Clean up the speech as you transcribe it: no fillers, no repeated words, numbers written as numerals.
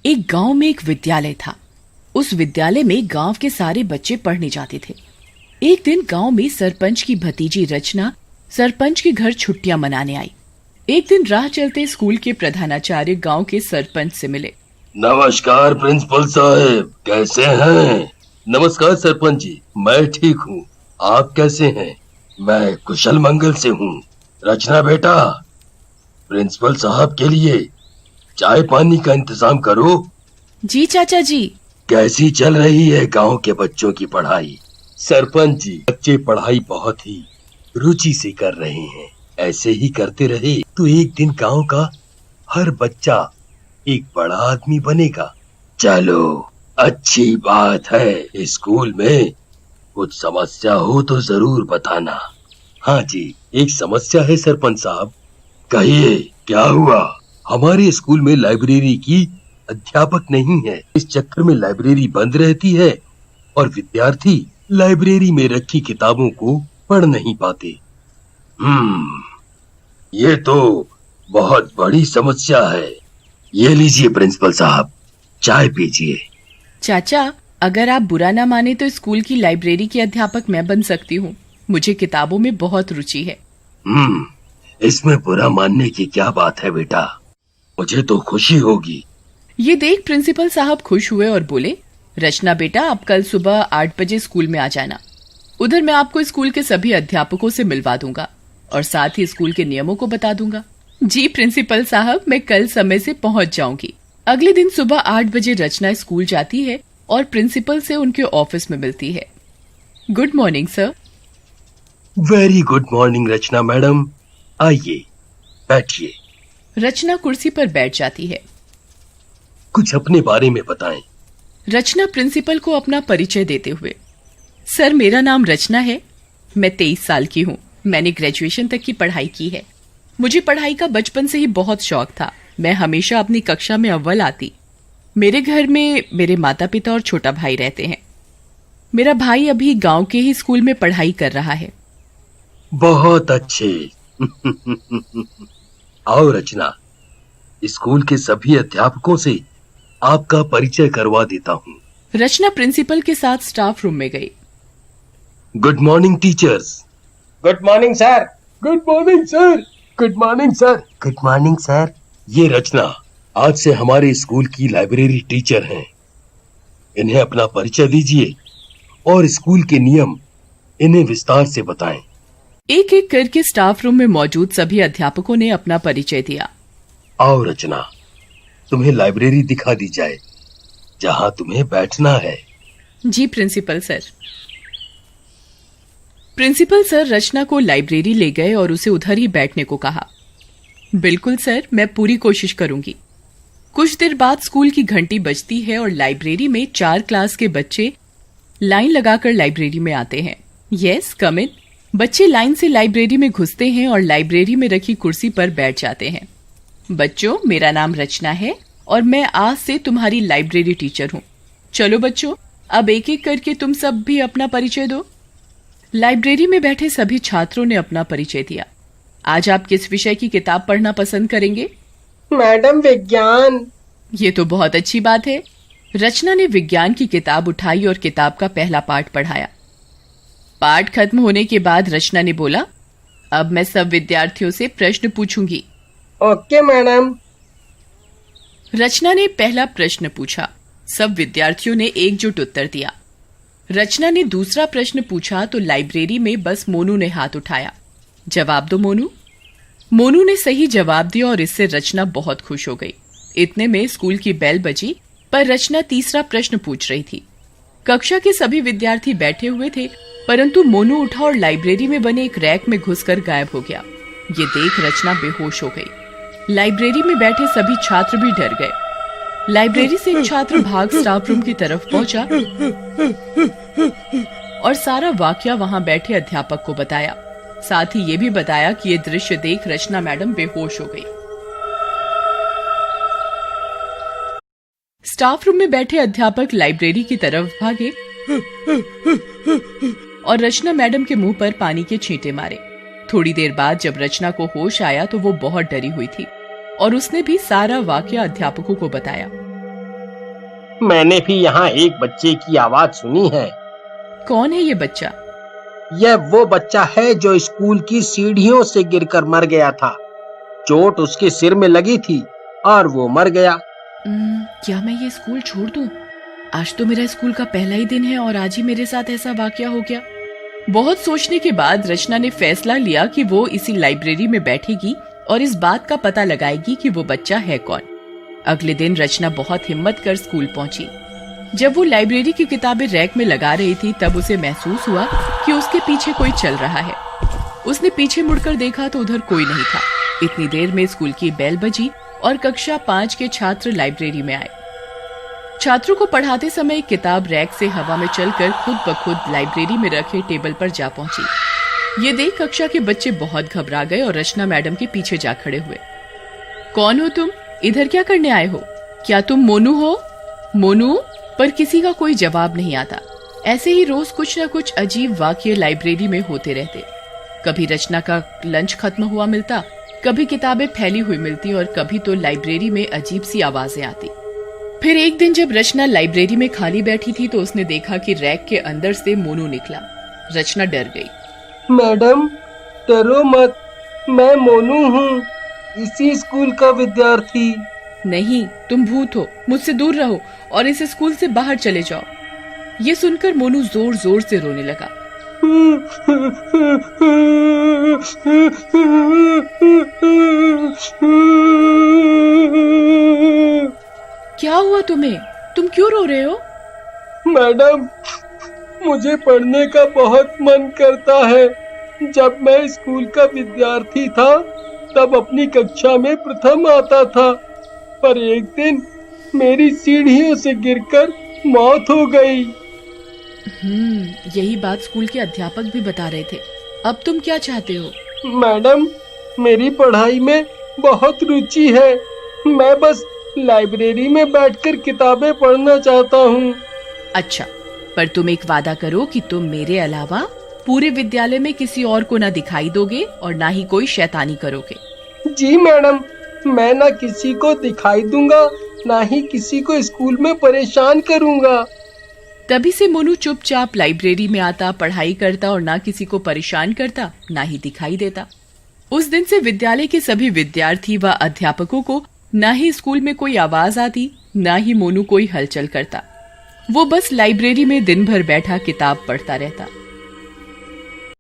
एक गांव में एक विद्यालय था। उस विद्यालय में गांव के सारे बच्चे पढ़ने जाते थे। एक दिन गांव में सरपंच की भतीजी रचना सरपंच के घर छुट्टियां मनाने आई। एक दिन राह चलते स्कूल के प्रधानाचार्य गांव के सरपंच से मिले। नमस्कार प्रिंसिपल साहब, कैसे हैं? नमस्कार सरपंच जी, मैं ठीक हूँ। आप कैसे हैं? मैं कुशल मंगल से हूँ। रचना बेटा, प्रिंसिपल साहब के लिए चाय पानी का इंतजाम करो। जी चाचा जी। कैसी चल रही है गांव के बच्चों की पढ़ाई? सरपंच जी, बच्चे पढ़ाई बहुत ही रुचि से कर रहे हैं। ऐसे ही करते रहे तो एक दिन गांव का हर बच्चा एक बड़ा आदमी बनेगा। चलो, अच्छी बात है। स्कूल में कुछ समस्या हो तो जरूर बताना। हाँ जी, एक समस्या है सरपंच साहब। कहिए, क्या हुआ? हमारे स्कूल में लाइब्रेरी की अध्यापक नहीं है। इस चक्कर में लाइब्रेरी बंद रहती है और विद्यार्थी लाइब्रेरी में रखी किताबों को पढ़ नहीं पाते। ये तो बहुत बड़ी समस्या है। ये लीजिए प्रिंसिपल साहब, चाय पीजिए। चाचा, अगर आप बुरा ना माने तो स्कूल की लाइब्रेरी की अध्यापक मैं बन सकती हूँ। मुझे किताबों में बहुत रुचि है। इसमें बुरा मानने की क्या बात है बेटा, मुझे तो खुशी होगी। ये देख प्रिंसिपल साहब खुश हुए और बोले, रचना बेटा, आप कल सुबह 8 बजे स्कूल में आ जाना। उधर मैं आपको स्कूल के सभी अध्यापकों से मिलवा दूंगा और साथ ही स्कूल के नियमों को बता दूंगा। जी प्रिंसिपल साहब, मैं कल समय से पहुंच जाऊंगी। अगले दिन सुबह 8 बजे रचना स्कूल जाती है और प्रिंसिपल से उनके ऑफिस में मिलती है। Good morning sir. Very good morning Rachna madam, आइए बैठिए। रचना कुर्सी पर बैठ जाती है। कुछ अपने बारे में बताएं। रचना प्रिंसिपल को अपना परिचय देते हुए, सर मेरा नाम रचना है, मैं 23 साल की हूँ। मैंने ग्रेजुएशन तक की पढ़ाई की है। मुझे पढ़ाई का बचपन से ही बहुत शौक था। मैं हमेशा अपनी कक्षा में अव्वल आती। मेरे घर में मेरे माता पिता और छोटा भाई रहते हैं। मेरा भाई अभी गांव के ही स्कूल में पढ़ाई कर रहा है। बहुत अच्छे। आओ रचना, स्कूल के सभी अध्यापकों से आपका परिचय करवा देता हूँ। रचना प्रिंसिपल के साथ स्टाफ रूम में गई। Good morning teachers. Good morning sir. Good morning sir. Good morning sir. Good morning sir. ये रचना आज से हमारे स्कूल की लाइब्रेरी टीचर हैं। इन्हें अपना परिचय दीजिए और स्कूल के नियम इन्हें विस्तार से बताएं। एक एक करके स्टाफ रूम में मौजूद सभी अध्यापकों ने अपना परिचय दिया। आओ रचना, तुम्हें लाइब्रेरी दिखा दी जाए जहां तुम्हें बैठना है। जी प्रिंसिपल सर। प्रिंसिपल सर रचना को लाइब्रेरी ले गए और उसे उधर ही बैठने को कहा। बिल्कुल सर, मैं पूरी कोशिश करूंगी। कुछ देर बाद स्कूल की घंटी बजती है और लाइब्रेरी में 4 क्लास के बच्चे लाइन लगाकर लाइब्रेरी में आते हैं। यस, कम इन। बच्चे लाइन से लाइब्रेरी में घुसते हैं और लाइब्रेरी में रखी कुर्सी पर बैठ जाते हैं। बच्चों, मेरा नाम रचना है और मैं आज से तुम्हारी लाइब्रेरी टीचर हूँ। चलो बच्चों, अब एक एक करके तुम सब भी अपना परिचय दो। लाइब्रेरी में बैठे सभी छात्रों ने अपना परिचय दिया। आज आप किस विषय की किताब पढ़ना पसंद करेंगे? मैडम, विज्ञान। ये तो बहुत अच्छी बात है। रचना ने विज्ञान की किताब उठाई और किताब का पहला पाठ पढ़ाया। पाठ खत्म होने के बाद रचना ने बोला, अब मैं सब विद्यार्थियों से प्रश्न पूछूंगी। Okay madam. रचना ने पहला प्रश्न पूछा। सब विद्यार्थियों ने एकजुट उत्तर दिया। रचना ने दूसरा प्रश्न पूछा तो लाइब्रेरी में बस मोनू ने हाथ उठाया। जवाब दो मोनू। मोनू ने सही जवाब दिया और इससे रचना बहुत खुश हो गई। इतने में स्कूल की बेल बजी, पर रचना तीसरा प्रश्न पूछ रही थी। कक्षा के सभी विद्यार्थी बैठे हुए थे, परंतु मोनू उठा और लाइब्रेरी में बने एक रैक में घुसकर गायब हो गया। ये देख रचना बेहोश हो गई। लाइब्रेरी में बैठे सभी छात्र भी डर गए। लाइब्रेरी से एक छात्र भाग स्टाफ रूम की तरफ पहुंचा और सारा वाकया वहां बैठे अध्यापक को बताया। साथ ही ये भी बताया कि ये दृश्य देख रचना मैडम बेहोश हो गई। स्टाफ रूम में बैठे अध्यापक लाइब्रेरी की तरफ भागे और रचना मैडम के मुंह पर पानी के छींटे मारे। थोड़ी देर बाद जब रचना को होश आया तो वो बहुत डरी हुई थी और उसने भी सारा वाकया अध्यापकों को बताया। मैंने भी यहाँ एक बच्चे की आवाज सुनी है। कौन है ये बच्चा? यह वो बच्चा है जो स्कूल की सीढ़ियों से गिरकर मर गया था। चोट उसके सिर में लगी थी और वो मर गया। क्या मैं ये स्कूल छोड़ दूं? आज तो मेरा स्कूल का पहला ही दिन है और आज ही मेरे साथ ऐसा वाकया हो गया। बहुत सोचने के बाद रचना ने फैसला लिया कि वो इसी लाइब्रेरी में बैठेगी और इस बात का पता लगाएगी कि वो बच्चा है कौन। अगले दिन रचना बहुत हिम्मत कर स्कूल पहुंची। जब वो लाइब्रेरी की किताबें रैक में लगा रही थी तब उसे महसूस हुआ कि उसके पीछे कोई चल रहा है। उसने पीछे मुड़कर देखा तो उधर कोई नहीं था। इतनी देर में स्कूल की बेल बजी और कक्षा 5 के छात्र लाइब्रेरी में आए। छात्रों को पढ़ाते समय एक किताब रैक से हवा में चलकर खुद ब खुद लाइब्रेरी में रखे टेबल पर जा पहुंची। ये देख कक्षा के बच्चे बहुत घबरा गए और रचना मैडम के पीछे जा खड़े हुए। कौन हो तुम? इधर क्या करने आए हो? क्या तुम मोनू हो? मोनू? पर किसी का कोई जवाब नहीं आता। ऐसे ही रोज कुछ न कुछ अजीब वाकये लाइब्रेरी में होते रहते। कभी रचना का लंच खत्म हुआ मिलता, कभी किताबें फैली हुई मिलती और कभी तो लाइब्रेरी में अजीब सी आवाजें आती। फिर एक दिन जब रचना लाइब्रेरी में खाली बैठी थी तो उसने देखा कि रैक के अंदर से मोनू निकला। रचना डर गई। मैडम, डरो मत, मैं मोनू हूँ, इसी स्कूल का विद्यार्थी। नहीं, तुम भूत हो, मुझसे दूर रहो और इस स्कूल से बाहर चले जाओ। ये सुनकर मोनू जोर जोर से रोने लगा। क्या हुआ तुम्हें? तुम क्यों रो रहे हो? मैडम, मुझे पढ़ने का बहुत मन करता है। जब मैं स्कूल का विद्यार्थी था तब अपनी कक्षा में प्रथम आता था, पर एक दिन मेरी सीढ़ियों से गिरकर मौत हो गई। यही बात स्कूल के अध्यापक भी बता रहे थे। अब तुम क्या चाहते हो? मैडम, मेरी पढ़ाई में बहुत रुचि है। मैं बस लाइब्रेरी में बैठकर किताबें पढ़ना चाहता हूँ। अच्छा, पर तुम एक वादा करो कि तुम मेरे अलावा पूरे विद्यालय में किसी और को ना दिखाई दोगे और ना ही कोई शैतानी करोगे। जी मैडम, मैं ना किसी को दिखाई दूंगा, ना ही किसी को स्कूल में परेशान करूंगा। तभी से मोनू चुपचाप लाइब्रेरी में आता, पढ़ाई करता और ना किसी को परेशान करता, ना ही दिखाई देता। उस दिन से विद्यालय के सभी विद्यार्थी व अध्यापकों को ना ही स्कूल में कोई आवाज आती, ना ही मोनू कोई हलचल करता। वो बस लाइब्रेरी में दिन भर बैठा किताब पढ़ता रहता।